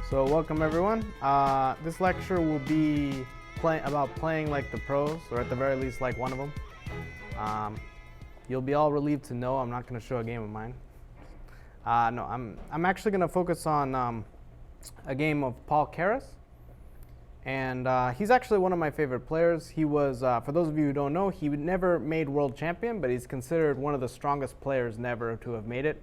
So welcome everyone. This lecture will be about playing like the pros, or at the very least like one of them. You'll be all relieved to know I'm not going to show a game of mine. No, I'm actually going to focus on a game of Paul Keres. And he's actually one of my favorite players. He was, for those of you who don't know, he never made world champion, but he's considered one of the strongest players never to have made it.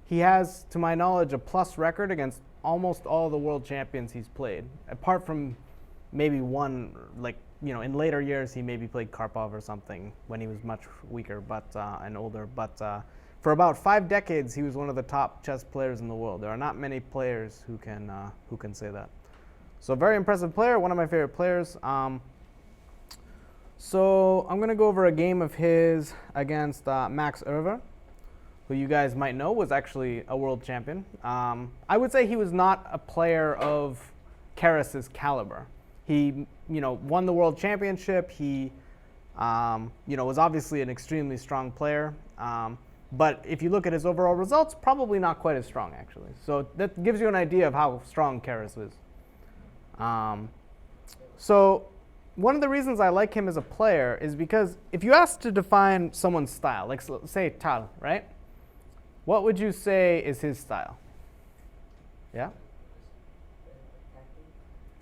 He has, to my knowledge, a plus record against almost all the world champions he's played, apart from maybe one, like, you know, in later years he maybe played Karpov or something when he was much weaker and older. But for about 5 decades, he was one of the top chess players in the world. There are not many players who can say that. So a very impressive player, one of my favorite players. So I'm going to go over a game of his against Max Euwe, who you guys might know was actually a world champion. I would say he was not a player of Keres's caliber. He, won the world championship. He, was obviously an extremely strong player. But if you look at his overall results, probably not quite as strong, actually. So that gives you an idea of how strong Keres is. So one of the reasons I like him as a player is because if you ask to define someone's style, like say Tal, right? What would you say is his style? Yeah?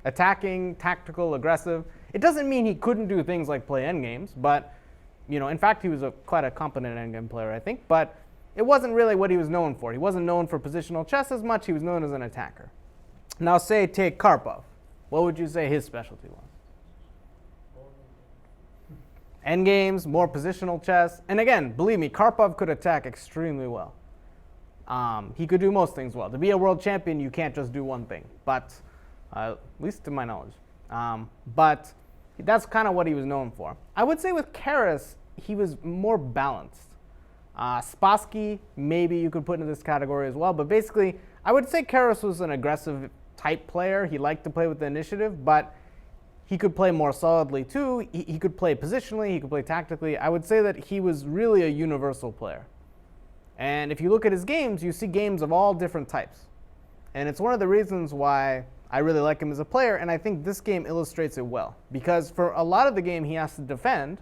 Attacking, tactical, aggressive. It doesn't mean he couldn't do things like play endgames, but in fact, he was quite a competent endgame player, I think, but it wasn't really what he was known for. He wasn't known for positional chess as much. He was known as an attacker. Now say take Karpov. What would you say his specialty was? Endgames, more positional chess. And again, believe me, Karpov could attack extremely well. He could do most things well. To be a world champion, you can't just do one thing, but at least to my knowledge. But that's kind of what he was known for. I would say with Keres, he was more balanced. Spassky, maybe you could put into this category as well, but basically, I would say Keres was an aggressive type player. He liked to play with the initiative, but he could play more solidly too. He could play positionally, he could play tactically. I would say that he was really a universal player. And if you look at his games, you see games of all different types. And it's one of the reasons why I really like him as a player, and I think this game illustrates it well. Because for a lot of the game, he has to defend,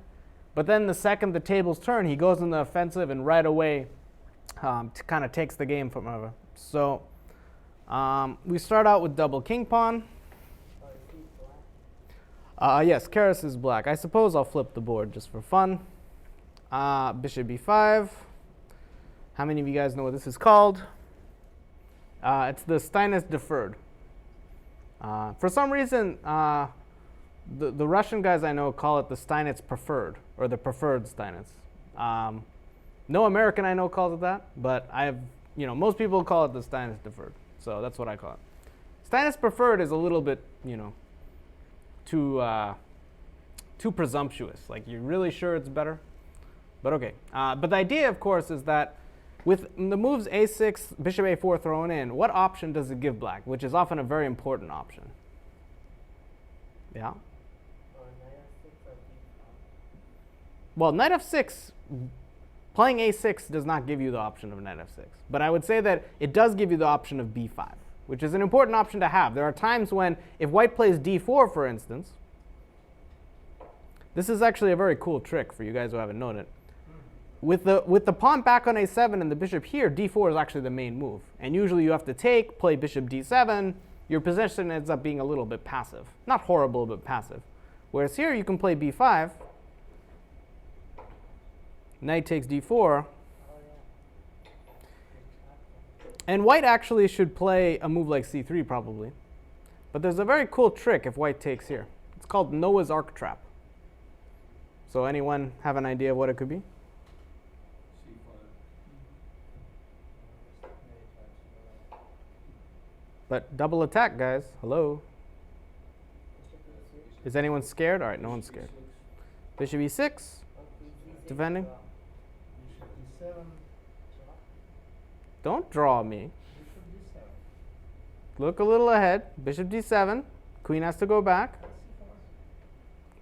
but then the second the tables turn, he goes in the offensive and right away kind of takes the game from over. So we start out with double king pawn. Yes, Keres is black. I suppose I'll flip the board just for fun. Bishop b5. How many of you guys know what this is called? It's the Steinitz deferred. For some reason, the Russian guys I know call it the Steinitz preferred, or the preferred Steinitz. No American I know calls it that, but most people call it the Steinitz deferred. So that's what I call it. Steinitz preferred is a little bit, too presumptuous. Like, you're really sure it's better? But okay. But the idea, of course, is that with the moves a6, bishop a4 thrown in, what option does it give black? Which is often a very important option. Yeah? Well, knight f6, playing a6 does not give you the option of knight f6. But I would say that it does give you the option of b5, which is an important option to have. There are times when, if white plays d4, for instance, this is actually a very cool trick for you guys who haven't known it. With the pawn back on a7 and the bishop here, d4 is actually the main move. And usually you have to take, play bishop d7. Your position ends up being a little bit passive. Not horrible, but passive. Whereas here you can play b5. Knight takes d4. And white actually should play a move like c3 probably. But there's a very cool trick if white takes here. It's called Noah's Ark trap. So anyone have an idea of what it could be? But double attack, guys. Hello. Is anyone scared? All right, no one's scared. Bishop e6. Defending. Don't draw me. Look a little ahead. Bishop d7. Queen has to go back.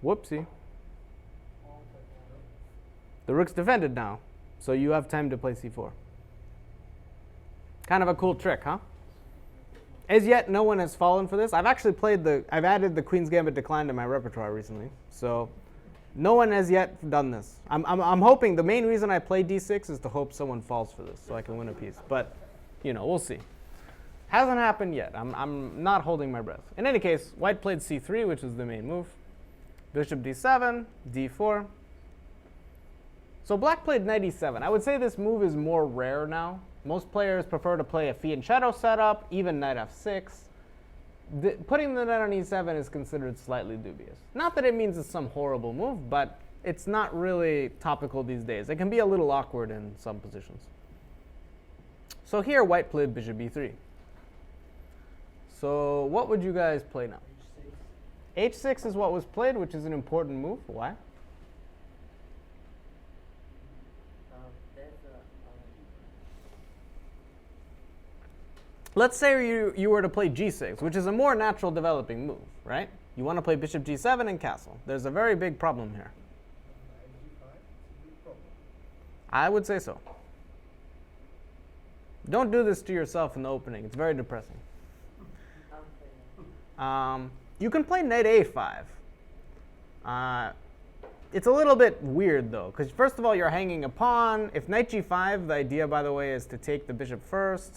Whoopsie. The rook's defended now, so you have time to play c4. Kind of a cool trick, huh? As yet, no one has fallen for this. I've actually I've added the Queen's Gambit Decline to my repertoire recently, so no one has yet done this. I'm hoping, the main reason I play d6 is to hope someone falls for this so I can win a piece, but we'll see. Hasn't happened yet. I'm not holding my breath. In any case, white played c3, which is the main move. Bishop d7, d4. So black played knight e7. I would say this move is more rare now. Most players prefer to play a fianchetto setup, even knight f6. Putting the knight on e7 is considered slightly dubious. Not that it means it's some horrible move, but it's not really topical these days. It can be a little awkward in some positions. So here, white played bishop e3. So what would you guys play now? h6 is what was played, which is an important move. Why? Let's say you were to play g6, which is a more natural developing move, right? You want to play bishop g7 and castle. There's a very big problem here. I would say so. Don't do this to yourself in the opening. It's very depressing. You can play knight a5. It's a little bit weird, though, because first of all, you're hanging a pawn. If knight g5, the idea, by the way, is to take the bishop first,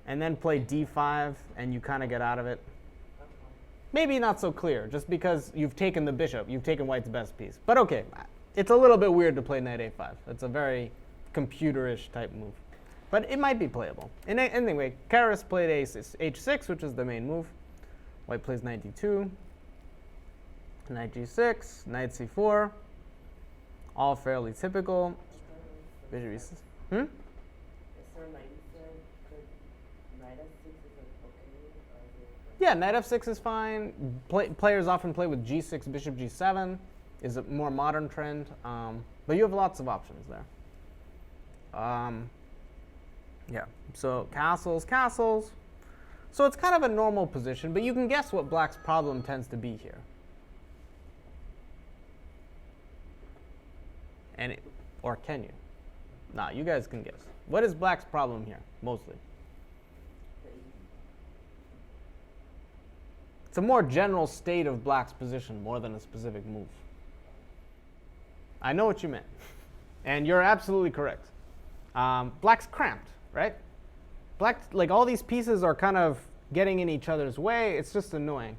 and then play d5, and you kind of get out of it. Maybe not so clear, just because you've taken the bishop. You've taken white's best piece. But OK, it's a little bit weird to play knight a5. It's a very computerish type move. But it might be playable. Anyway, Keres played h6, which is the main move. White plays knight d2, knight g6, knight c4. All fairly typical. Bishop e6. Yeah, knight f6 is fine. Players often play with g6, bishop g7 is a more modern trend. But you have lots of options there. Yeah, so castles. So it's kind of a normal position, but you can guess what black's problem tends to be here. Or can you? Nah, you guys can guess. What is black's problem here, mostly? It's a more general state of black's position more than a specific move. I know what you meant. And you're absolutely correct. Black's cramped, right? Like all these pieces are kind of getting in each other's way. It's just annoying.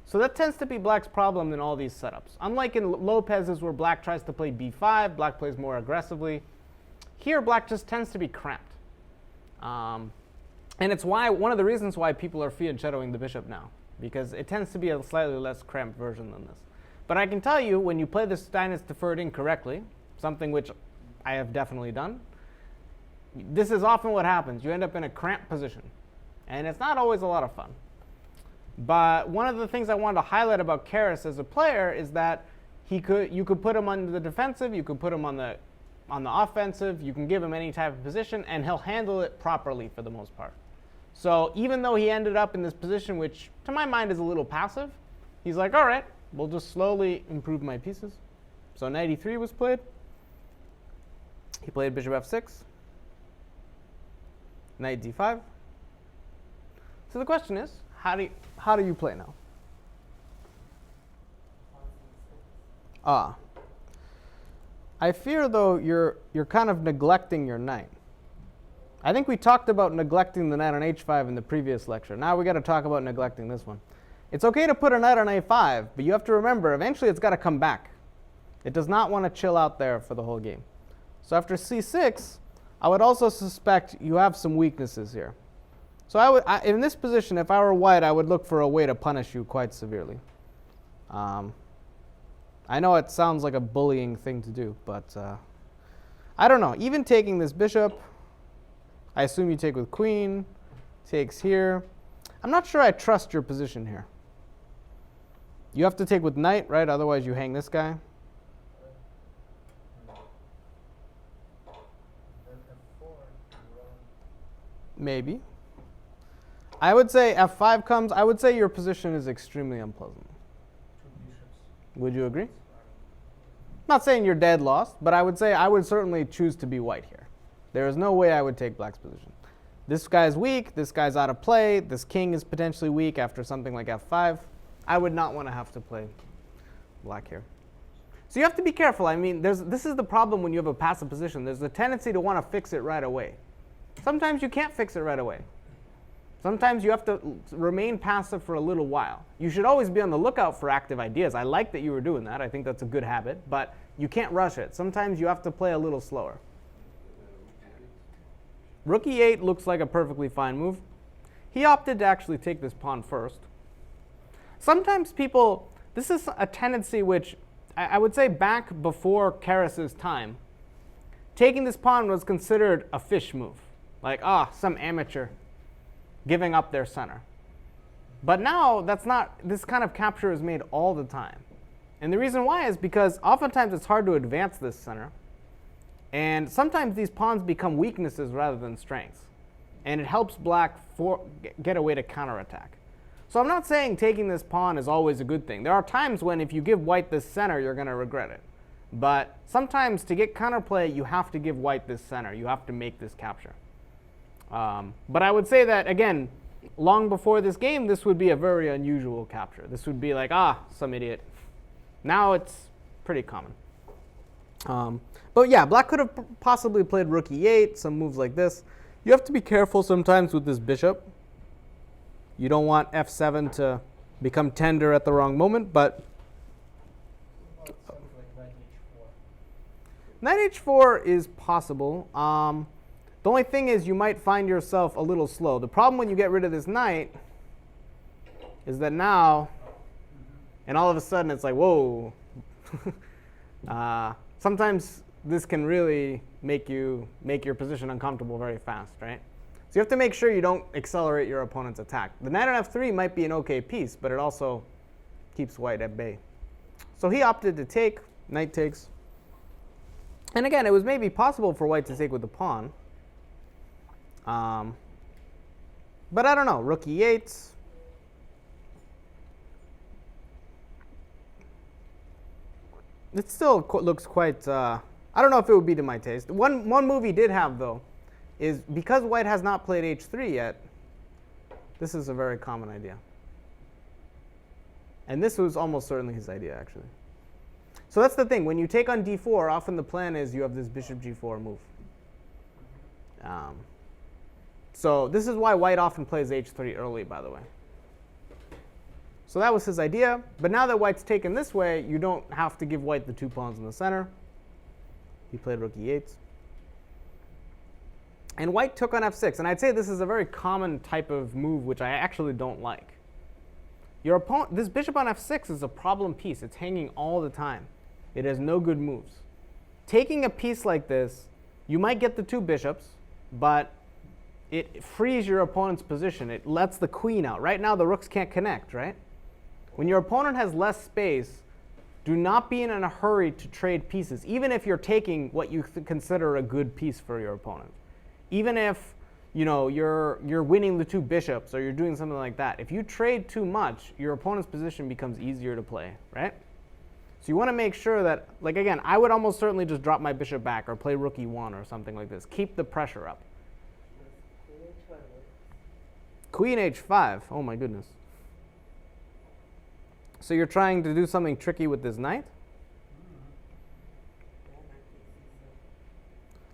So that tends to be black's problem in all these setups. Unlike in Lopez's where black tries to play b5, black plays more aggressively. Here, black just tends to be cramped. And it's one of the reasons why people are fianchettoing the bishop now, because it tends to be a slightly less cramped version than this. But I can tell you, when you play the Steinitz deferred incorrectly, something which I have definitely done, this is often what happens. You end up in a cramped position. And it's not always a lot of fun. But one of the things I wanted to highlight about Keres as a player is that you could put him on the defensive, you could put him on the offensive, you can give him any type of position, and he'll handle it properly for the most part. So even though he ended up in this position, which to my mind is a little passive, he's like, all right, we'll just slowly improve my pieces. So knight e3 was played. He played bishop f6. Knight d5. So the question is, how do you play now? I fear, though, you're kind of neglecting your knight. I think we talked about neglecting the knight on h5 in the previous lecture. Now we got to talk about neglecting this one. It's okay to put a knight on a5, but you have to remember, eventually it's got to come back. It does not want to chill out there for the whole game. So after c6, I would also suspect you have some weaknesses here. So in this position, if I were white, I would look for a way to punish you quite severely. I know it sounds like a bullying thing to do, but I don't know. Even taking this bishop, I assume you take with queen, takes here. I'm not sure I trust your position here. You have to take with knight, right? Otherwise you hang this guy. Maybe. I would say f5 comes. I would say your position is extremely unpleasant. Would you agree? Not saying you're dead lost, but I would say I would certainly choose to be white here. There is no way I would take black's position. This guy's weak, this guy's out of play, this king is potentially weak after something like f5. I would not want to have to play black here. So you have to be careful. I mean, this is the problem when you have a passive position. There's a tendency to want to fix it right away. Sometimes you can't fix it right away. Sometimes you have to remain passive for a little while. You should always be on the lookout for active ideas. I like that you were doing that. I think that's a good habit, but you can't rush it. Sometimes you have to play a little slower. Rook e8 looks like a perfectly fine move. He opted to actually take this pawn first. Sometimes people, this is a tendency which I would say back before Keres's time, taking this pawn was considered a fish move. Like, some amateur giving up their center. But now that's not, this kind of capture is made all the time. And the reason why is because oftentimes it's hard to advance this center. And sometimes these pawns become weaknesses rather than strengths. And it helps black get a way to counterattack. So I'm not saying taking this pawn is always a good thing. There are times when if you give white this center, you're going to regret it. But sometimes to get counterplay, you have to give white this center. You have to make this capture. But I would say that, again, long before this game, this would be a very unusual capture. This would be like, some idiot. Now it's pretty common. But yeah, black could have possibly played rook e8, some moves like this. You have to be careful sometimes with this bishop. You don't want f7 to become tender at the wrong moment, but knight h4 is possible. The only thing is you might find yourself a little slow. The problem when you get rid of this knight is that now, and all of a sudden it's like, whoa. Sometimes this can really make your position uncomfortable very fast, right? So you have to make sure you don't accelerate your opponent's attack. The knight on f3 might be an okay piece, but it also keeps white at bay. So he opted to take, knight takes. And again, it was maybe possible for white to take with the pawn. But I don't know, rook e8. It still looks quite, I don't know if it would be to my taste. One move he did have, though, is because white has not played h3 yet, this is a very common idea. And this was almost certainly his idea, actually. So that's the thing. When you take on d4, often the plan is you have this bishop g4 move. So this is why white often plays h3 early, by the way. So that was his idea. But now that white's taken this way, you don't have to give white the two pawns in the center. He played rook e8. And white took on f6. And I'd say this is a very common type of move, which I actually don't like. Your opponent, this bishop on f6 is a problem piece. It's hanging all the time. It has no good moves. Taking a piece like this, you might get the two bishops, but it frees your opponent's position. It lets the queen out. Right now, the rooks can't connect, right? When your opponent has less space, do not be in a hurry to trade pieces, even if you're taking what you consider a good piece for your opponent. Even if you're winning the two bishops or you're doing something like that. If you trade too much, your opponent's position becomes easier to play, right? So you want to make sure that, like again, I would almost certainly just drop my bishop back or play rook e1 or something like this. Keep the pressure up. Queen h5. Oh my goodness. So you're trying to do something tricky with this knight?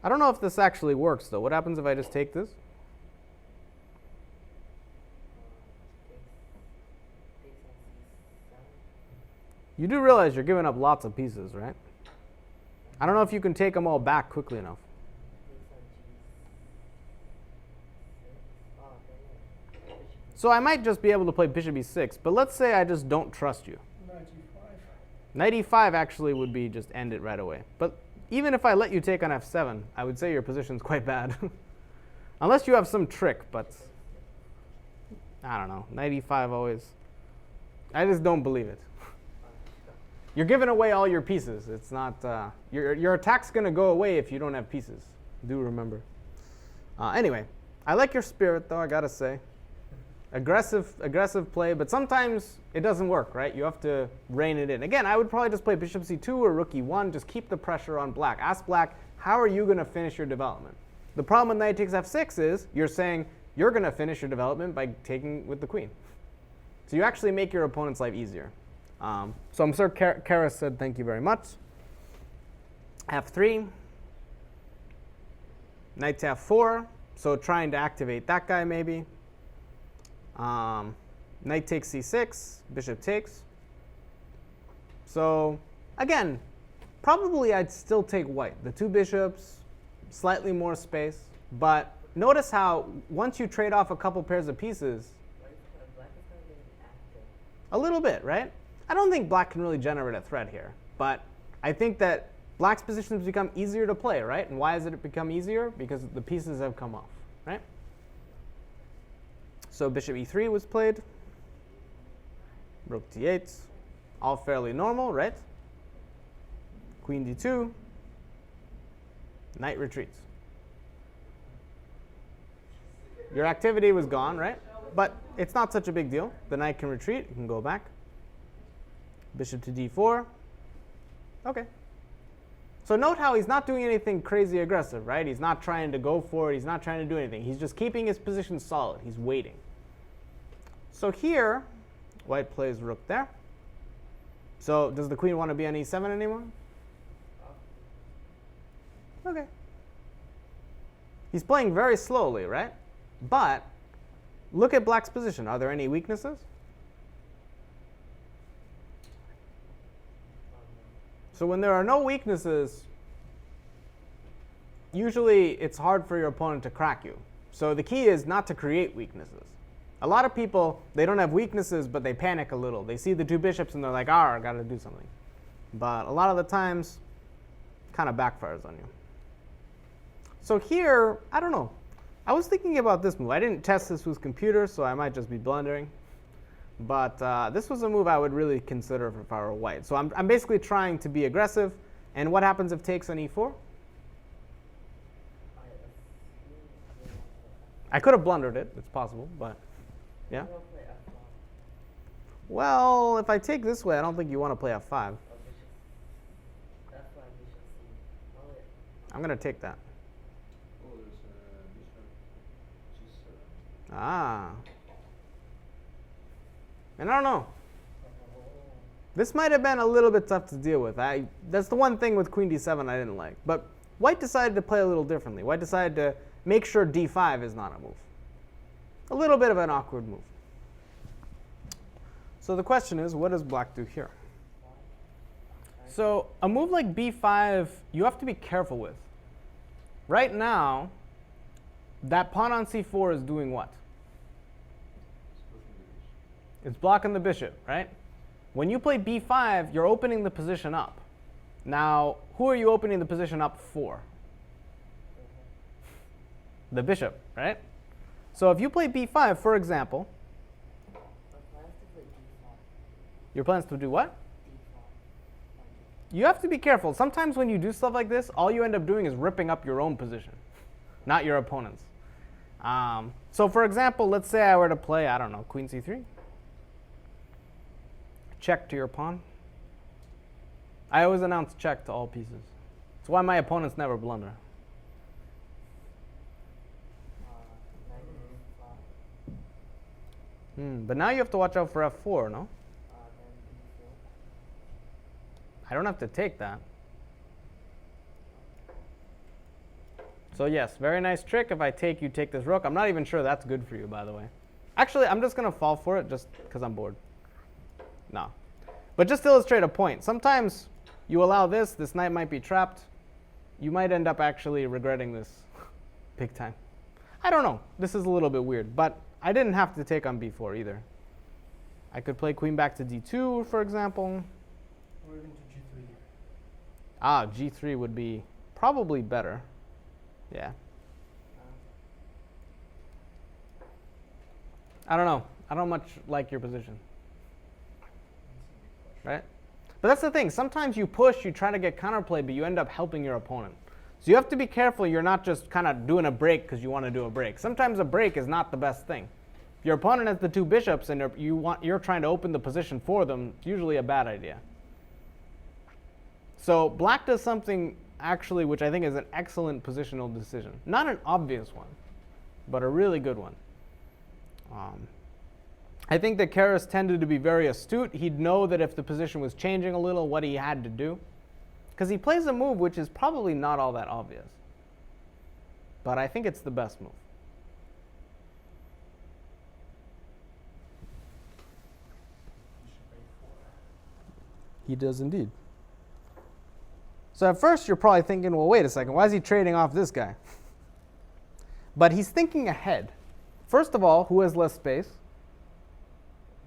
I don't know if this actually works, though. What happens if I just take this? You do realize you're giving up lots of pieces, right? I don't know if you can take them all back quickly enough. So I might just be able to play bishop e6, but let's say I just don't trust you. Knight e5 actually would be just end it right away. But even if I let you take on f7, I would say your position's quite bad. Unless you have some trick, but I don't know. Knight e5 always, I just don't believe it. You're giving away all your pieces. It's not, your attack's going to go away if you don't have pieces. Do remember. Anyway, I like your spirit, though, I got to say. aggressive play, but sometimes it doesn't work, right? You have to rein it in. Again, I would probably just play bishop c2 or rook e1. Just keep the pressure on black. Ask black, how are you going to finish your development? The problem with knight takes f6 is you're saying you're going to finish your development by taking with the queen. So you actually make your opponent's life easier. So I'm sure Keres said thank you very much. f3. Knight to f4. So trying to activate that guy maybe. Knight takes c6. Bishop takes. So again, probably I'd still take white. The two bishops, slightly more space. But notice how once you trade off a couple pairs of pieces, a little bit, right? I don't think black can really generate a threat here. But I think that black's positions become easier to play, right? And why has it become easier? Because the pieces have come off, right? So bishop e3 was played. Rook d8. All fairly normal, right? Queen d2. Knight retreats. Your activity was gone, right? But it's not such a big deal. The knight can retreat. It can go back. Bishop to d4. OK. So note how he's not doing anything crazy aggressive, right? He's not trying to go for it. He's not trying to do anything. He's just keeping his position solid. He's waiting. So here, white plays rook there. So does the queen want to be on e7 anymore? OK. He's playing very slowly, right? But look at black's position. Are there any weaknesses? So when there are no weaknesses, usually it's hard for your opponent to crack you. So the key is not to create weaknesses. A lot of people, they don't have weaknesses, but they panic a little. They see the two bishops and they're like, I got to do something. But a lot of the times, it kind of backfires on you. So here, I don't know. I was thinking about this move. I didn't test this with computer, so I might just be blundering. But this was a move I would really consider if I were white. So I'm basically trying to be aggressive. And what happens if takes on e4? I could have blundered it. It's possible, but yeah. Well, if I take this way, I don't think you want to play f5. I'm going to take that. Ah. And I don't know. This might have been a little bit tough to deal with. That's the one thing with queen d7 I didn't like. But white decided to play a little differently. White decided to make sure d5 is not a move. A little bit of an awkward move. So the question is, what does black do here? So a move like b5, you have to be careful with. Right now, that pawn on c4 is doing what? It's blocking the bishop, right? When you play b5, you're opening the position up. Now, who are you opening the position up for? The bishop, right? So if you play b5, for example, your plans to do what? You have to be careful. Sometimes when you do stuff like this, all you end up doing is ripping up your own position, not your opponent's. So for example, let's say I were to play, I don't know, queen c3. Check to your pawn. I always announce check to all pieces. That's why my opponents never blunder. But now you have to watch out for f4, no? I don't have to take that. So yes, very nice trick. If I take, you take this rook. I'm not even sure that's good for you, by the way. Actually, I'm just going to fall for it just because I'm bored. No. But just to illustrate a point, sometimes you allow this knight might be trapped. You might end up actually regretting this big time. I don't know. This is a little bit weird. But I didn't have to take on b4 either. I could play queen back to d2, for example. Or even to g3 here. Ah, g3 would be probably better. Yeah. I don't know. I don't much like your position. Right? But that's the thing. Sometimes you push, you try to get counterplay, but you end up helping your opponent. So you have to be careful you're not just kind of doing a break because you want to do a break. Sometimes a break is not the best thing. If your opponent has the two bishops and you're trying to open the position for them, it's usually a bad idea. So black does something actually which I think is an excellent positional decision. Not an obvious one, but a really good one. I think that Keres tended to be very astute. He'd know that if the position was changing a little, what he had to do. Because he plays a move which is probably not all that obvious. But I think it's the best move. He does indeed. So at first you're probably thinking, well, wait a second, why is he trading off this guy? But he's thinking ahead. First of all, who has less space?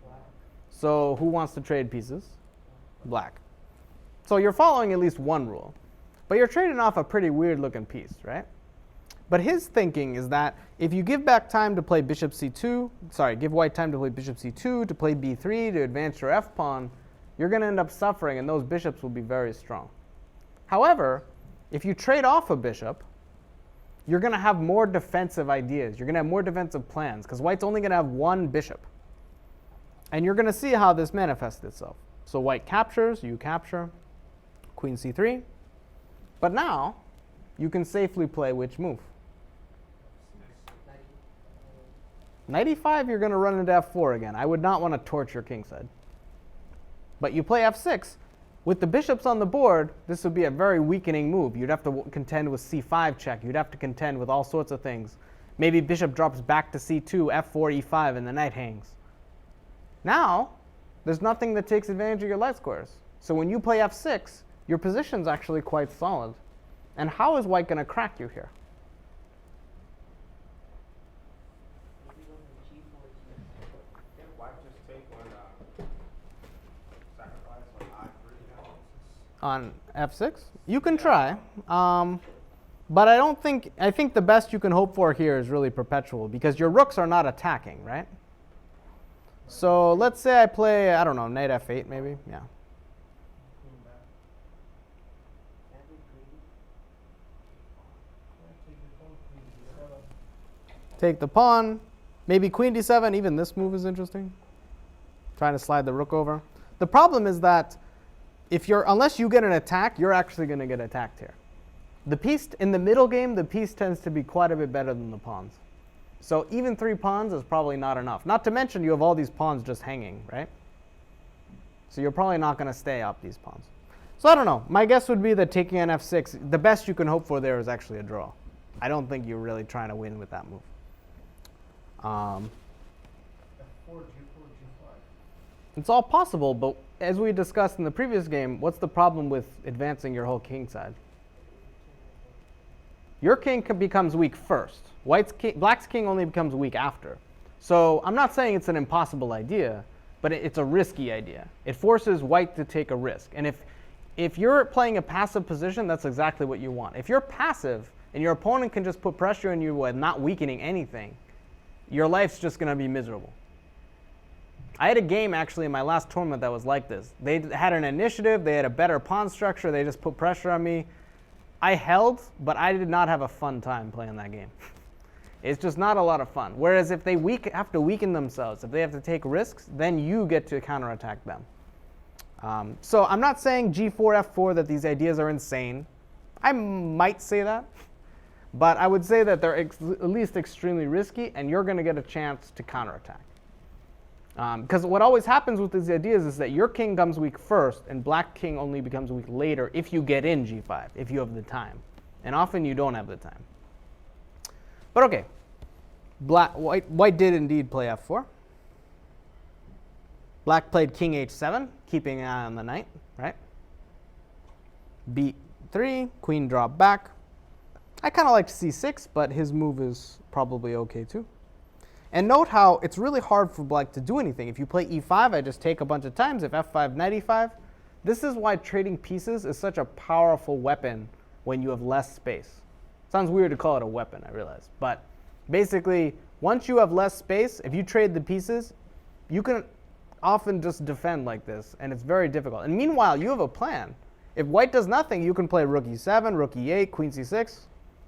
Black. So who wants to trade pieces? Black. So you're following at least one rule. But you're trading off a pretty weird looking piece, right? But his thinking is that if you give back time to play bishop c2, give white time to play bishop c2, to play b3, to advance your f-pawn, you're going to end up suffering, and those bishops will be very strong. However, if you trade off a bishop, you're going to have more defensive ideas. You're going to have more defensive plans, because white's only going to have one bishop. And you're going to see how this manifests itself. So white captures, you capture, queen c3. But now, you can safely play which move? Knight e5, you're going to run into f4 again. I would not want to torture kingside. But you play f6. With the bishops on the board, this would be a very weakening move. You'd have to contend with c5 check. You'd have to contend with all sorts of things. Maybe bishop drops back to c2, f4, e5, and the knight hangs. Now, there's nothing that takes advantage of your light squares. So when you play f6, your position's actually quite solid. And how is white going to crack you here? On f6? You can try. But I think the best you can hope for here is really perpetual, because your rooks are not attacking, right? So let's say I play, I don't know, knight f8 maybe. Yeah. Take the pawn. Maybe queen d7. Even this move is interesting. Trying to slide the rook over. The problem is that unless you get an attack, you're actually going to get attacked here. The piece in the middle game, the piece tends to be quite a bit better than the pawns. So even 3 pawns is probably not enough. Not to mention you have all these pawns just hanging, right? So you're probably not going to stay up these pawns. So I don't know. My guess would be that taking on f6, the best you can hope for there is actually a draw. I don't think you're really trying to win with that move. f4, g4, g5. It's all possible, but as we discussed in the previous game, what's the problem with advancing your whole king side? Your king becomes weak first. Black's king only becomes weak after. So I'm not saying it's an impossible idea, but it's a risky idea. It forces white to take a risk. And if you're playing a passive position, that's exactly what you want. If you're passive and your opponent can just put pressure on you with not weakening anything, your life's just going to be miserable. I had a game actually in my last tournament that was like this. They had an initiative, they had a better pawn structure, they just put pressure on me. I held, but I did not have a fun time playing that game. It's just not a lot of fun. Whereas if they have to weaken themselves, if they have to take risks, then you get to counterattack them. So I'm not saying g4, f4 that these ideas are insane. I might say that. But I would say that they're at least extremely risky, and you're going to get a chance to counterattack. Because what always happens with these ideas is that your king comes weak first, and black king only becomes weak later if you get in g5, if you have the time. And often you don't have the time. But okay, white did indeed play f4. Black played king h7, keeping an eye on the knight, right? b3, queen drop back. I kind of like c6, but his move is probably okay too. And note how it's really hard for black to do anything. If you play e5, I just take a bunch of times. If f5, knight e5. This is why trading pieces is such a powerful weapon when you have less space. Sounds weird to call it a weapon, I realize. But basically, once you have less space, if you trade the pieces, you can often just defend like this, and it's very difficult. And meanwhile, you have a plan. If white does nothing, you can play rook e7, rook e8, queen c6.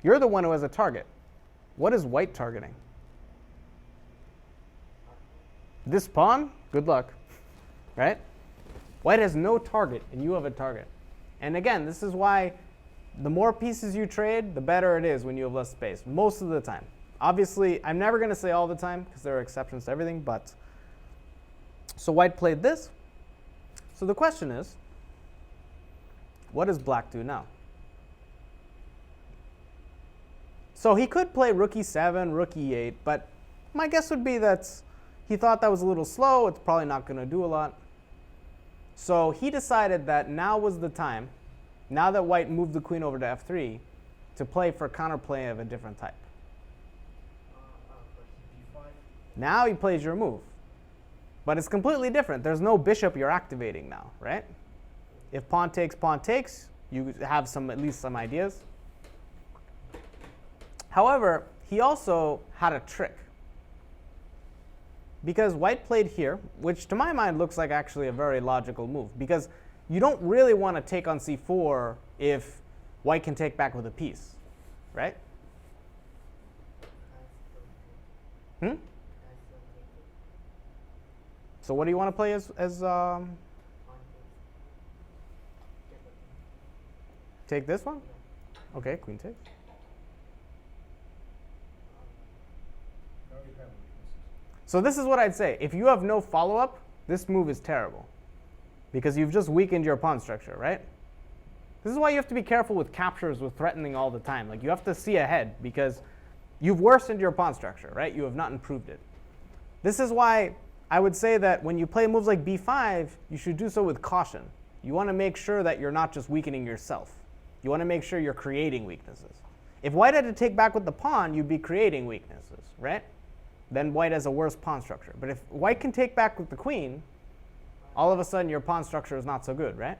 You're the one who has a target. What is white targeting? this pawn, good luck, right? White has no target, and you have a target. And again, this is why the more pieces you trade, the better it is when you have less space, most of the time. Obviously, I'm never going to say all the time, because there are exceptions to everything, but so white played this. So the question is, what does black do now? So he could play rook e7, rook e8, but my guess would be that he thought that was a little slow. It's probably not going to do a lot. So he decided that now was the time, now that white moved the queen over to f3, to play for counterplay of a different type. Now he plays your move. But it's completely different. There's no bishop you're activating now, right? If pawn takes, you have at least some ideas. However, he also had a trick. Because white played here, which to my mind looks like actually a very logical move. Because you don't really want to take on c4 if white can take back with a piece, right? So what do you want to play as take this one? Okay, queen takes. So this is what I'd say. If you have no follow-up, this move is terrible. Because you've just weakened your pawn structure, right? This is why you have to be careful with captures with threatening all the time. Like you have to see ahead because you've worsened your pawn structure, right? You have not improved it. This is why I would say that when you play moves like b5, you should do so with caution. You want to make sure that you're not just weakening yourself. You want to make sure you're creating weaknesses. If white had to take back with the pawn, you'd be creating weaknesses, right? Then white has a worse pawn structure. But if white can take back with the queen, all of a sudden your pawn structure is not so good, right?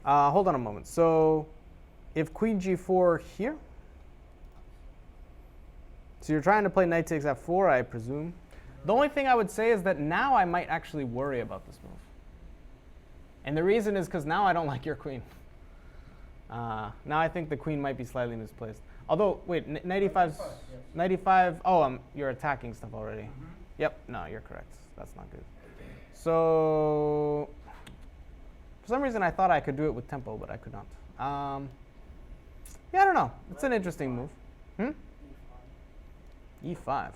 Hold on a moment. So if queen g4 here, so you're trying to play knight takes f4, I presume. The only thing I would say is that now I might actually worry about this move. And the reason is because now I don't like your queen. Now I think the queen might be slightly misplaced. Although, wait, knight e5, yes. Knight e5, oh, you're attacking stuff already. Mm-hmm. Yep, no, you're correct. That's not good. So, for some reason I thought I could do it with tempo, but I could not. Yeah, I don't know. It's an interesting move. E5.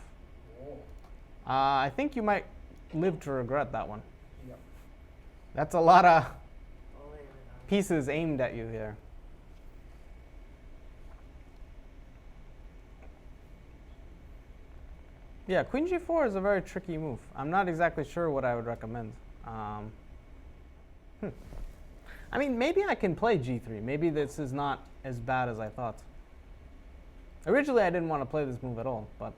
I think you might live to regret that one. Yep. That's a lot of pieces aimed at you here. Yeah, queen g4 is a very tricky move. I'm not exactly sure what I would recommend. I mean, maybe I can play g3. Maybe this is not as bad as I thought. Originally, I didn't want to play this move at all, but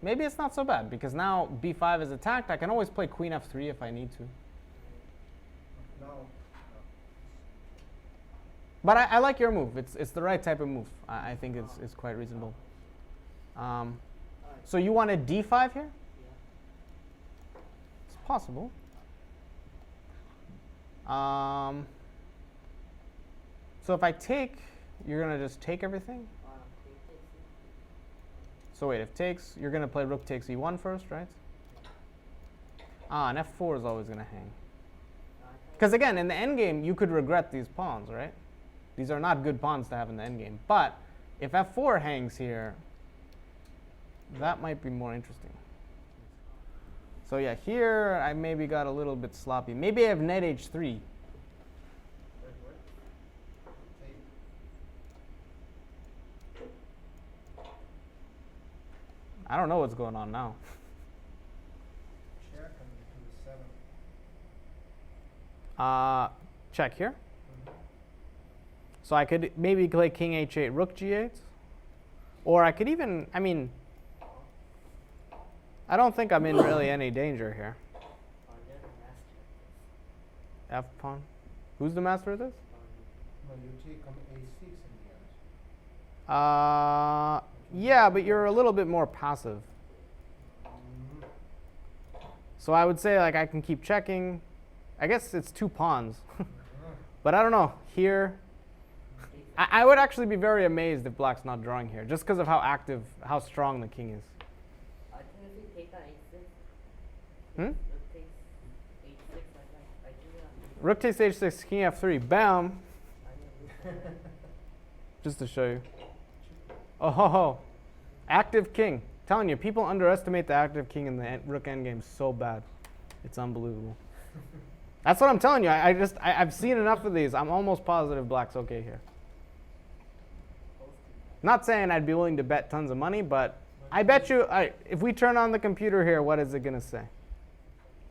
maybe it's not so bad because now b5 is attacked. I can always play queen f3 if I need to. No. But I like your move. It's the right type of move. I think it's quite reasonable. So you wanted d5 here? It's possible. So if I take, you're going to just take everything? So wait, if takes, you're going to play rook takes e1 first, right? And f4 is always going to hang. Because again, in the endgame, you could regret these pawns, right? These are not good pawns to have in the endgame. But if f4 hangs here, that might be more interesting. So yeah, here I maybe got a little bit sloppy. Maybe I have knight h3. I don't know what's going on now. Check and do the 7. Check here. So I could maybe play king h8, rook g8. Or I could even, I mean, I don't think I'm in really any danger here. F pawn. Who's the master of this? No, you take on a6 in the end. Yeah, but you're a little bit more passive. So I would say like I can keep checking. I guess it's 2 pawns. But I don't know. Here, I would actually be very amazed if black's not drawing here, just because of how active, how strong the king is. I think if you take on h6, Hmm? rook takes h6 like that. I think Rook takes h6, king f3, bam. I mean, Just to show you. Oh, ho, ho. Active king. Telling you, people underestimate the active king in the rook endgame so bad. It's unbelievable. That's what I'm telling you. I've seen enough of these. I'm almost positive black's okay here. Not saying I'd be willing to bet tons of money, but I bet you, if we turn on the computer here, what is it going to say?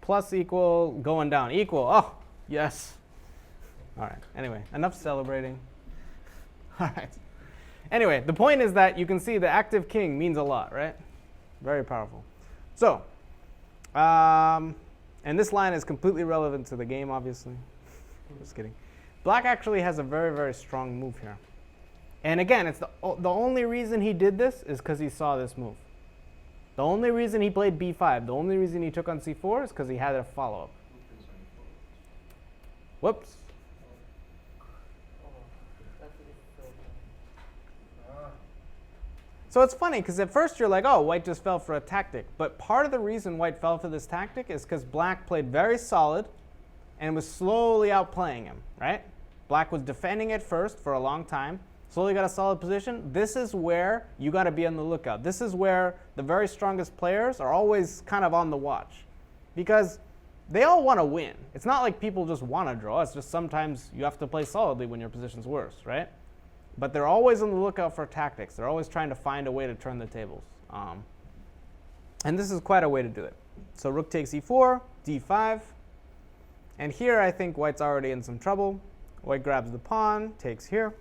Plus, equal, going down. Equal. Oh, yes. All right. Anyway, enough celebrating. All right. Anyway, the point is that you can see the active king means a lot, right? Very powerful. So, and this line is completely relevant to the game, obviously. Just kidding. Black actually has a very, very strong move here. And again, it's the only reason he did this is because he saw this move. The only reason he played b5, the only reason he took on c4 is because he had a follow-up. Whoops. So it's funny because at first you're like, oh, white just fell for a tactic. But part of the reason white fell for this tactic is because black played very solid and was slowly outplaying him, right? Black was defending it first for a long time, slowly got a solid position. This is where you got to be on the lookout. This is where the very strongest players are always kind of on the watch because they all want to win. It's not like people just want to draw. It's just sometimes you have to play solidly when your position's worse, right? But they're always on the lookout for tactics. They're always trying to find a way to turn the tables. And this is quite a way to do it. So rook takes e4, d5. And here I think white's already in some trouble. White grabs the pawn, takes here.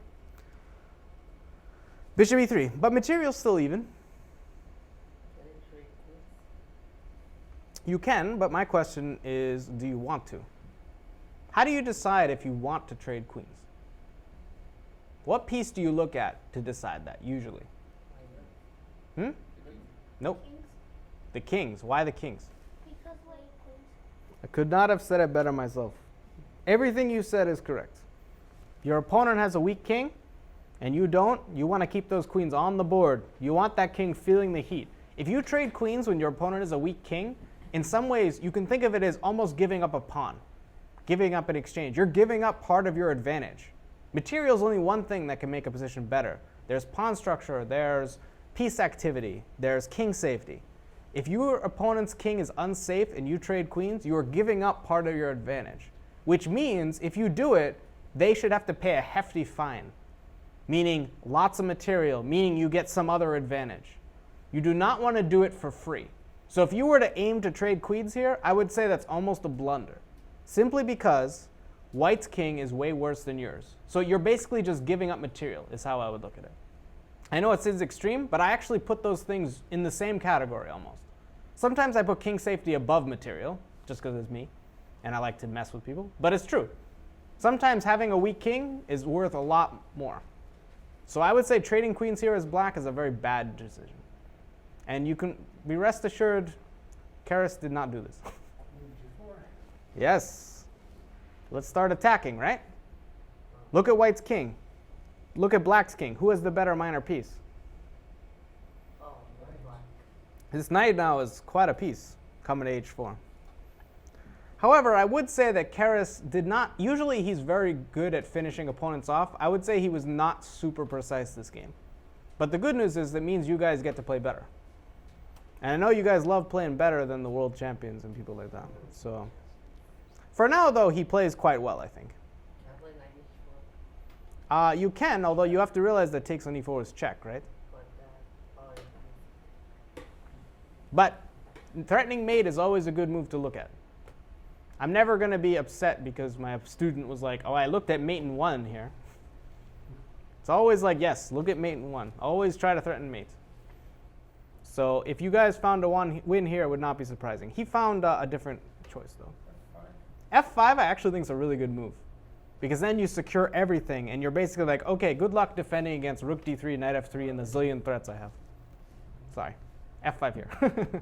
Bishop e3, but material's still even. You can, but my question is, do you want to? How do you decide if you want to trade queens? What piece do you look at to decide that, usually? Hmm? Nope. Kings. The kings. Why the kings? Because white queens. I could not have said it better myself. Everything you said is correct. If your opponent has a weak king, and you don't, you want to keep those queens on the board. You want that king feeling the heat. If you trade queens when your opponent is a weak king, in some ways you can think of it as almost giving up a pawn, giving up an exchange. You're giving up part of your advantage. Material is only one thing that can make a position better. There's pawn structure, there's piece activity, there's king safety. If your opponent's king is unsafe and you trade queens, you are giving up part of your advantage, which means if you do it, they should have to pay a hefty fine, meaning lots of material, meaning you get some other advantage. You do not want to do it for free. So if you were to aim to trade queens here, I would say that's almost a blunder, simply because white's king is way worse than yours. So you're basically just giving up material is how I would look at it. I know it seems extreme, but I actually put those things in the same category almost. Sometimes I put king safety above material, just because it's me, and I like to mess with people, but it's true. Sometimes having a weak king is worth a lot more. So I would say trading queens here as black is a very bad decision. And you can be rest assured, Keres did not do this. Yes. Let's start attacking, right? Look at white's king. Look at black's king. Who has the better minor piece? Oh, black. This knight now is quite a piece coming to h4. However, I would say that Keres did not, usually he's very good at finishing opponents off. I would say he was not super precise this game. But the good news is that means you guys get to play better. And I know you guys love playing better than the world champions and people like that. So for now, though, he plays quite well, I think. Can I play knight h4? You can, although you have to realize that takes on e4 is check, right? But But threatening mate is always a good move to look at. I'm never going to be upset because my student was like, oh, I looked at mate in 1 here. It's always like, yes, look at mate in 1. Always try to threaten mate. So if you guys found a win here, it would not be surprising. He found a different choice, though. F5 I actually think is a really good move. Because then you secure everything, and you're basically like, okay, good luck defending against rook d3, knight f3, and the zillion threats I have. Sorry. F5 here.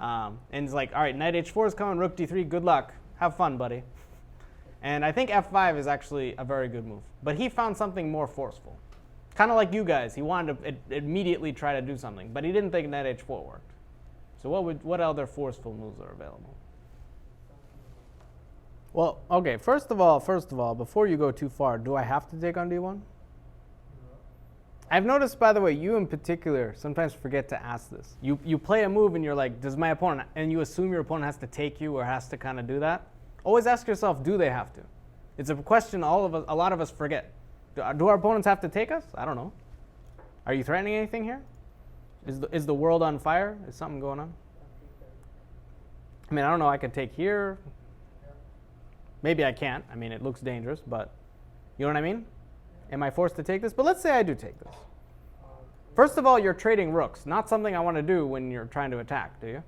And it's like, all right, knight h4 is coming, rook d3, good luck. Have fun, buddy. And I think f5 is actually a very good move. But he found something more forceful. Kind of like you guys. He wanted to immediately try to do something. But he didn't think knight h4 worked. So what other forceful moves are available? Well, okay, first of all, before you go too far, do I have to take on d1? I've noticed, by the way, you in particular sometimes forget to ask this. You play a move and you're like, does my opponent, and you assume your opponent has to take you or has to kind of do that. Always ask yourself, do they have to? It's a question a lot of us forget. Do our opponents have to take us? I don't know. Are you threatening anything here? Is the world on fire? Is something going on? I mean, I don't know. I could take here. Maybe I can't. I mean, it looks dangerous, but you know what I mean? Am I forced to take this? But let's say I do take this. First of all, you're trading rooks. Not something I want to do when you're trying to attack, do you?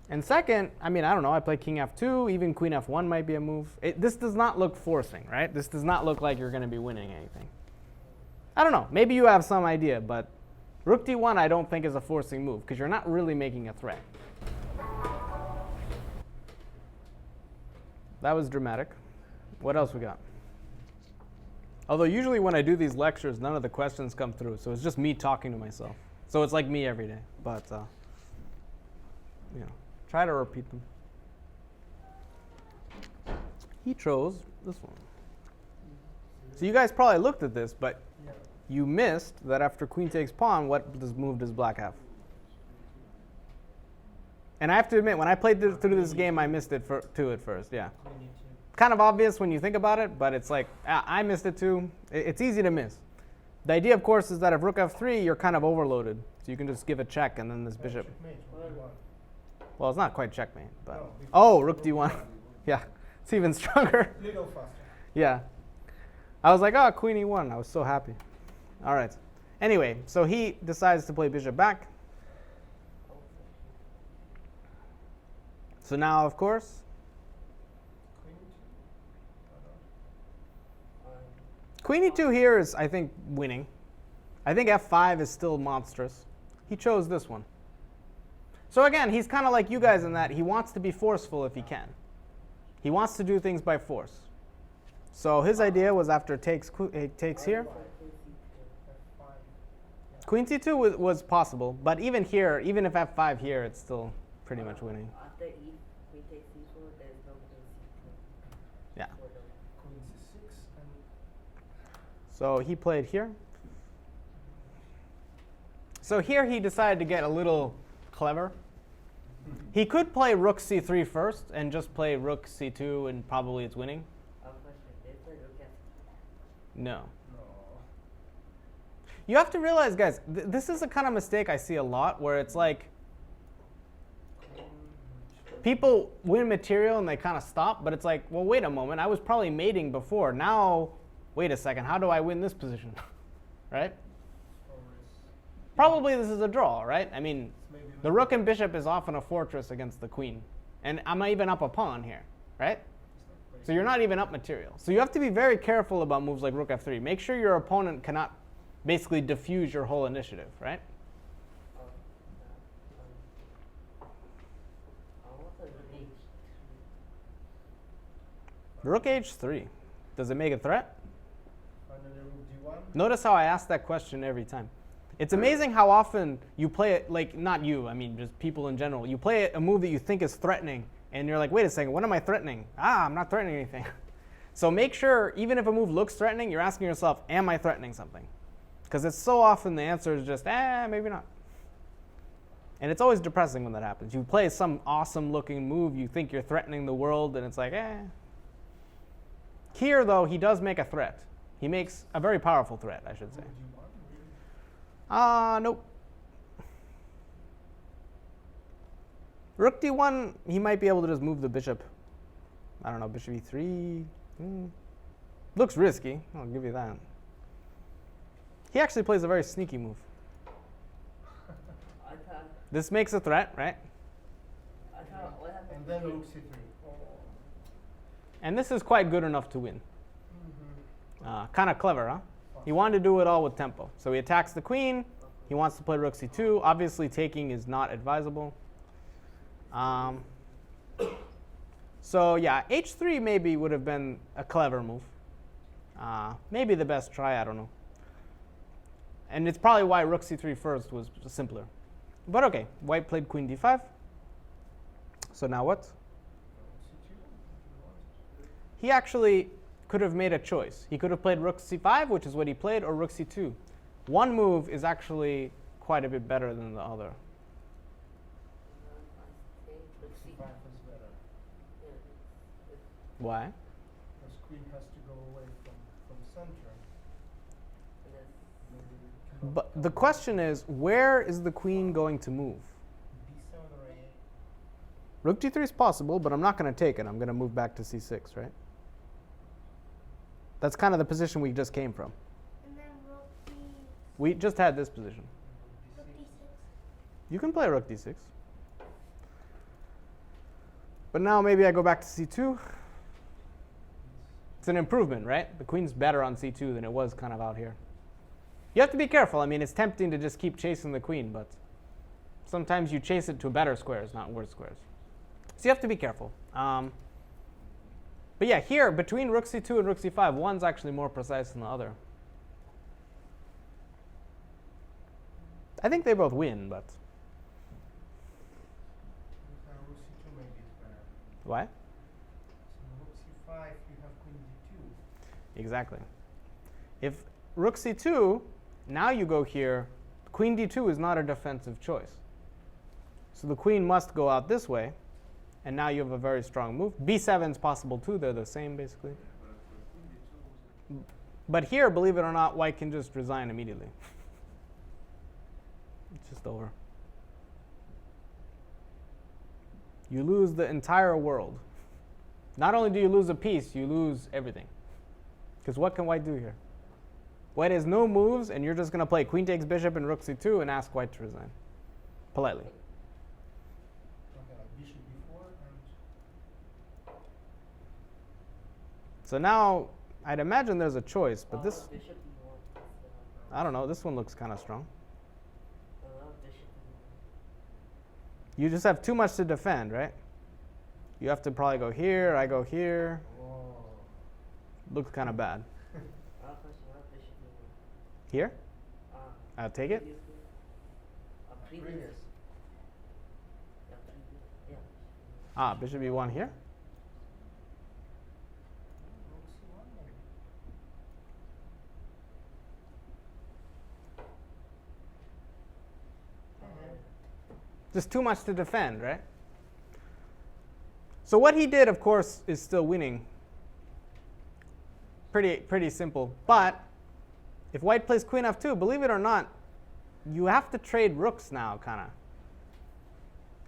And second, I mean, I don't know. I play king f2. Even queen f1 might be a move. This does not look forcing, right? This does not look like you're going to be winning anything. I don't know. Maybe you have some idea, but rook d1 I don't think is a forcing move because you're not really making a threat. That was dramatic. What else we got? Although usually when I do these lectures, none of the questions come through. So it's just me talking to myself. So it's like me every day. But, you know, try to repeat them. He chose this one. So you guys probably looked at this, but you missed that after queen takes pawn, what move does black have? And I have to admit, when I played through this game, I missed it too at first, yeah. Kind of obvious when you think about it, but it's like, I missed it too. It's easy to miss. The idea, of course, is that if rook f3, you're kind of overloaded. So you can just give a check and then this bishop. Well, it's not quite checkmate, but. Oh, rook d1. Yeah, it's even stronger. Little faster. Yeah. I was like, oh, queen e1. I was so happy. All right. Anyway, so he decides to play bishop back. So now, of course, queen e2 here is, I think, winning. I think f5 is still monstrous. He chose this one. So again, he's kind of like you guys in that he wants to be forceful if he can. He wants to do things by force. So his idea was after takes here. Queen c2 was possible, but even here, even if f5 here, it's still pretty much winning. After queen takes c4, there's no queen c2. Yeah. Queen c6 and So he played here. So here he decided to get a little clever. He could play rook c3 first and just play rook c2 and probably it's winning. Question, they play rook f3. No. no. You have to realize, guys, this is a kind of mistake I see a lot where it's like people win material and they kind of stop, but it's like, well, wait a moment. I was probably mating before. Now, wait a second. How do I win this position? Right? Probably this is a draw, right? I mean, the rook and bishop is often a fortress against the queen. And I'm not even up a pawn here, right? So you're not even up material. So you have to be very careful about moves like rook f3. Make sure your opponent cannot basically diffuse your whole initiative, right? Rook h3. Does it make a threat? Notice how I ask that question every time. It's amazing how often you play it, like not you, I mean just people in general. You play a move that you think is threatening and you're like, wait a second, what am I threatening? I'm not threatening anything. So make sure, even if a move looks threatening, you're asking yourself, am I threatening something? Because it's so often the answer is just, maybe not. And it's always depressing when that happens. You play some awesome looking move, you think you're threatening the world, and it's like, Here, though, he does make a threat. He makes a very powerful threat, I should say. Nope. Rook d1, he might be able to just move the bishop. I don't know, bishop e3. Looks risky, I'll give you that. He actually plays a very sneaky move. This makes a threat, right? And then rook c3. And this is quite good enough to win. Kind of clever, huh? He wanted to do it all with tempo. So he attacks the queen. He wants to play rook c2. Obviously, taking is not advisable. So yeah, h3 maybe would have been a clever move. Maybe the best try, I don't know. And it's probably why rook c3 first was simpler. But okay, white played queen d5. So now what? He actually could have made a choice. He could have played rook c5, which is what he played, or rook c2. One move is actually quite a bit better than the other. I think rook C5 c5. is better. Why? Because queen has to go away from center. Maybe it cannot But come the back. question is, where is the queen going to move? B7 or A8. Rook g3 is possible, but I'm not going to take it. I'm going to move back to c6, right? That's kind of the position we just came from. And then rook d, We just had this position. rook d6. You can play rook d6. But now maybe I go back to c2. It's an improvement, right? The queen's better on c2 than it was kind of out here. You have to be careful. I mean, it's tempting to just keep chasing the queen, but sometimes you chase it to better squares, not worse squares. So you have to be careful. But yeah, here, between rook c2 and rook c5, one's actually more precise than the other. I think they both win, but Rook c2 maybe is better. why? So rook c5, you have queen d2. Exactly. If rook c2, now you go here, queen d2 is not a defensive choice. So the queen must go out this way, and now you have a very strong move. b7 is possible too, they're the same basically. But here, believe it or not, white can just resign immediately. It's just over. You lose the entire world. Not only do you lose a piece, you lose everything. Because what can white do here? White has no moves, and you're just going to play queen takes bishop and rook c2 and ask white to resign. Politely. Okay, like bishop b4 and So now, I'd imagine there's a choice, but this, Bishop e1. I don't know, this one looks kind of strong. Bishop You just have too much to defend, right? You have to probably go here, I go here. whoa. Looks kind of bad. e1. Bishop e1. Here? I'll take it. Previous. Previous. Yeah, previous. Yeah. Ah, bishop e1 here. Rook c1 maybe. Just too much to defend, right? So what he did, of course, is still winning. Pretty simple. But if white plays queen f2, believe it or not, you have to trade rooks now, kind of.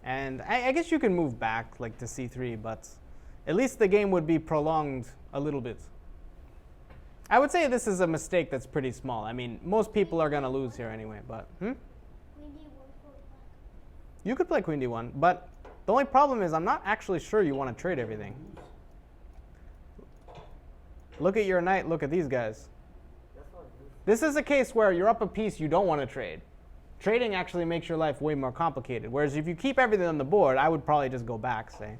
And I guess you can move back, like to c3, but at least the game would be prolonged a little bit. I would say this is a mistake that's pretty small. I mean, most people are going to lose here anyway, but Queen d1 for black. you could play queen d1, but the only problem is I'm not actually sure you want to trade everything. Look at your knight, look at these guys. That's what I do. This is a case where you're up a piece you don't want to trade. Trading actually makes your life way more complicated. Whereas if you keep everything on the board, I would probably just go back, say.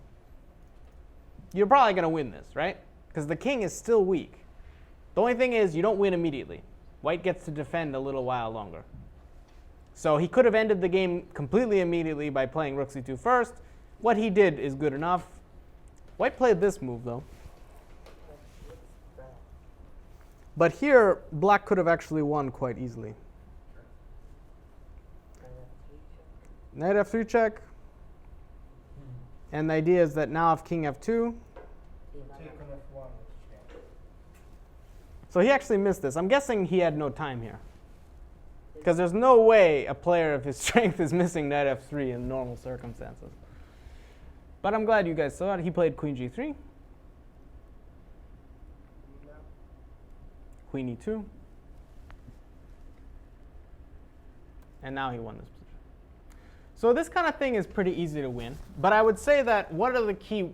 You're probably going to win this, right? Because the king is still weak. The only thing is you don't win immediately. White gets to defend a little while longer. So he could have ended the game completely immediately by playing rook c2 first. What he did is good enough. White played this move, though. What's that? But here, black could have actually won quite easily. Knight f3 check. And the idea is that now if king f2. Take on f1 is check. So he actually missed this. I'm guessing he had no time here. Because there's no way a player of his strength is missing knight f3 in normal circumstances. But I'm glad you guys saw it. He played queen g3, queen e2. And now he won this position. So this kind of thing is pretty easy to win. But I would say that what are the key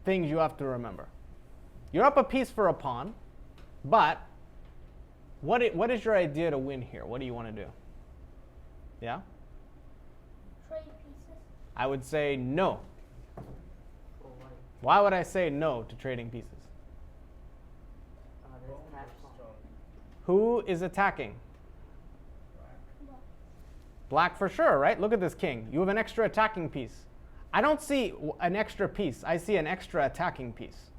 things you have to remember? You're up a piece for a pawn, but what is your idea to win here? What do you want to do? Yeah? Trade pieces. I would say no. Oh, why? Why would I say no to trading pieces? There's attack pawn. Who is attacking? Black for sure, right? Look at this king. You have an extra attacking piece. I don't see an extra piece. I see an extra attacking piece.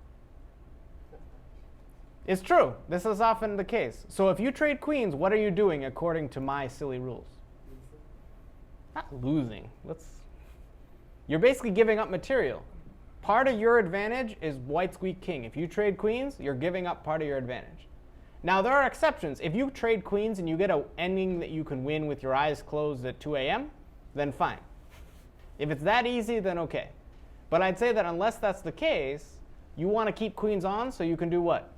It's true. This is often the case. So if you trade queens, what are you doing according to my silly rules? Not losing. You're basically giving up material. Part of your advantage is white's weak king. If you trade queens, you're giving up part of your advantage. Now, there are exceptions. If you trade queens and you get an ending that you can win with your eyes closed at 2 a.m., then fine. If it's that easy, then okay. But I'd say that unless that's the case, you want to keep queens on so you can do what?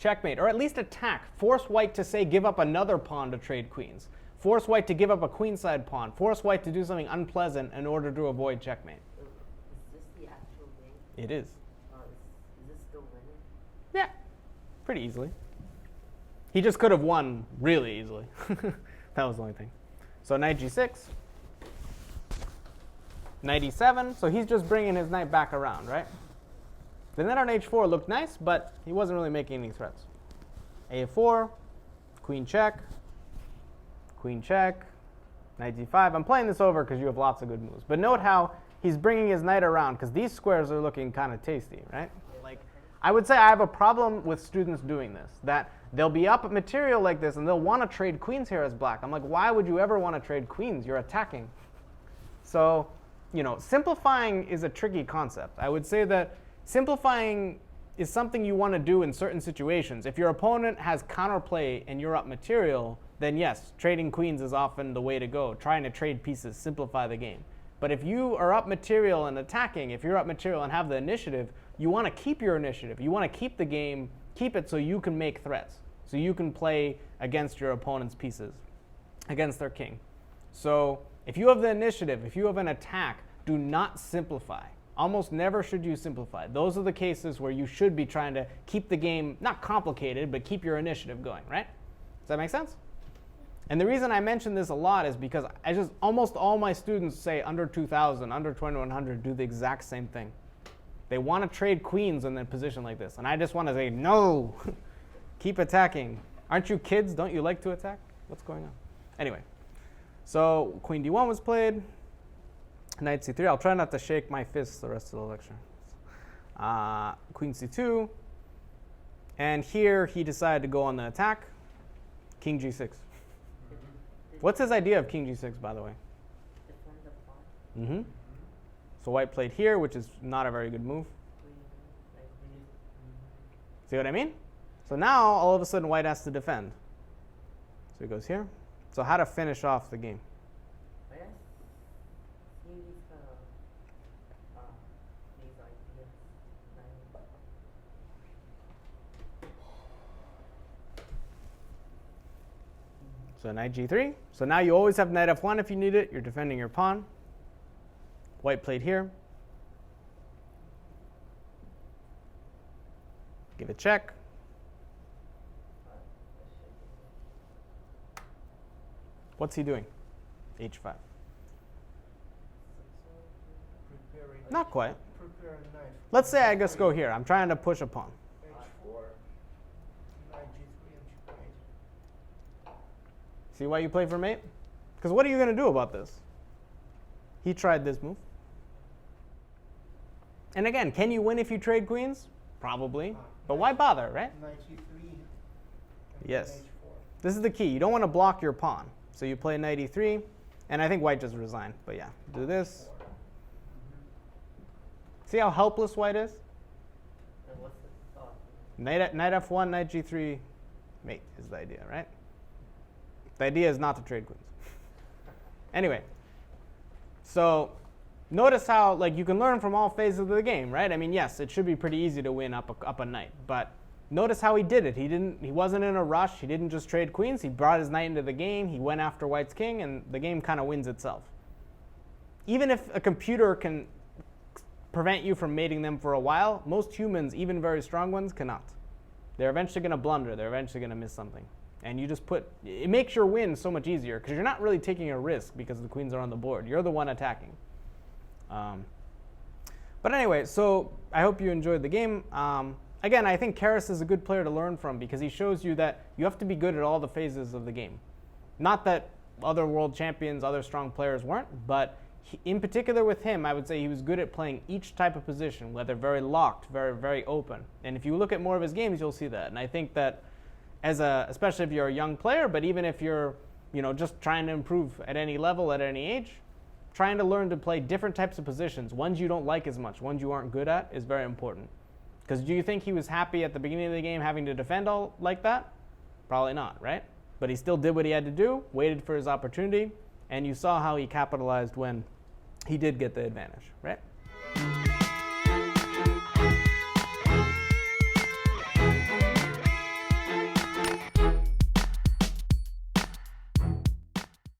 Checkmate, or at least attack. Force white to say give up another pawn to trade queens. Force white to give up a queenside pawn. Force white to do something unpleasant in order to avoid checkmate. Is this the actual game? It is. Is this still winning? Yeah, pretty easily. He just could have won really easily. That was the only thing. So knight g6. Knight e7. So he's just bringing his knight back around, right? The knight on h4 looked nice, but he wasn't really making any threats. a4, queen check, knight d5. I'm playing this over because you have lots of good moves. But note how he's bringing his knight around because these squares are looking kind of tasty, right? Like, I would say I have a problem with students doing this, that they'll be up material like this and they'll want to trade queens here as black. I'm like, why would you ever want to trade queens? You're attacking. So, simplifying is a tricky concept. I would say that simplifying is something you want to do in certain situations. If your opponent has counterplay and you're up material, then yes, trading queens is often the way to go. Trying to trade pieces, simplify the game. But if you are up material and attacking, if you're up material and have the initiative, you want to keep your initiative. You want to keep the game, keep it so you can make threats. So you can play against your opponent's pieces, against their king. So if you have the initiative, if you have an attack, do not simplify. Almost never should you simplify. Those are the cases where you should be trying to keep the game, not complicated, but keep your initiative going, right? Does that make sense? And the reason I mention this a lot is because almost all my students say under 2,000, under 2,100 do the exact same thing. They want to trade queens in a position like this. And I just want to say, no, keep attacking. Aren't you kids? Don't you like to attack? What's going on? Anyway, so queen d1 was played. Knight c3. I'll try not to shake my fists the rest of the lecture. Queen c2. And here he decided to go on the attack. King g6. What's his idea of king g6, by the way? Defend the pawn. So white played here, which is not a very good move. See what I mean? So now, all of a sudden, white has to defend. So he goes here. So how to finish off the game? So knight g3. So now you always have knight f1 if you need it. You're defending your pawn. White played here. Give it check. What's he doing? h5. Preparing. Not quite. Prepare a knife. Let's say I just go here. I'm trying to push a pawn. h4, knight g3 and checkmate. See why you play for mate? Because what are you going to do about this? He tried this move. And again, can you win if you trade queens? Probably. But why bother, right? Knight e3. and Yes. h4. This is the key. You don't want to block your pawn. So you play knight e3. And I think white just resigned. But yeah, do this. See how helpless white is? Knight f1, knight g3, mate is the idea, right? The idea is not to trade queens. Anyway, so notice how you can learn from all phases of the game, right? I mean, yes, it should be pretty easy to win up a knight, but notice how he did it. He wasn't in a rush. He didn't just trade queens. He brought his knight into the game. He went after white's king, and the game kind of wins itself. Even if a computer can prevent you from mating them for a while, most humans, even very strong ones, cannot. They're eventually going to blunder. They're eventually going to miss something. And you just it makes your win so much easier because you're not really taking a risk because the queens are on the board. You're the one attacking. But anyway, so I hope you enjoyed the game. Again, I think Keres is a good player to learn from because he shows you that you have to be good at all the phases of the game. Not that other world champions, other strong players weren't, but in particular with him, I would say he was good at playing each type of position, whether very locked, very, very open. And if you look at more of his games, you'll see that. And I think that especially if you're a young player, but even if you're just trying to improve at any level, at any age, trying to learn to play different types of positions, ones you don't like as much, ones you aren't good at, is very important. Because do you think he was happy at the beginning of the game having to defend all like that? Probably not, right? But he still did what he had to do, waited for his opportunity, and you saw how he capitalized when he did get the advantage, right?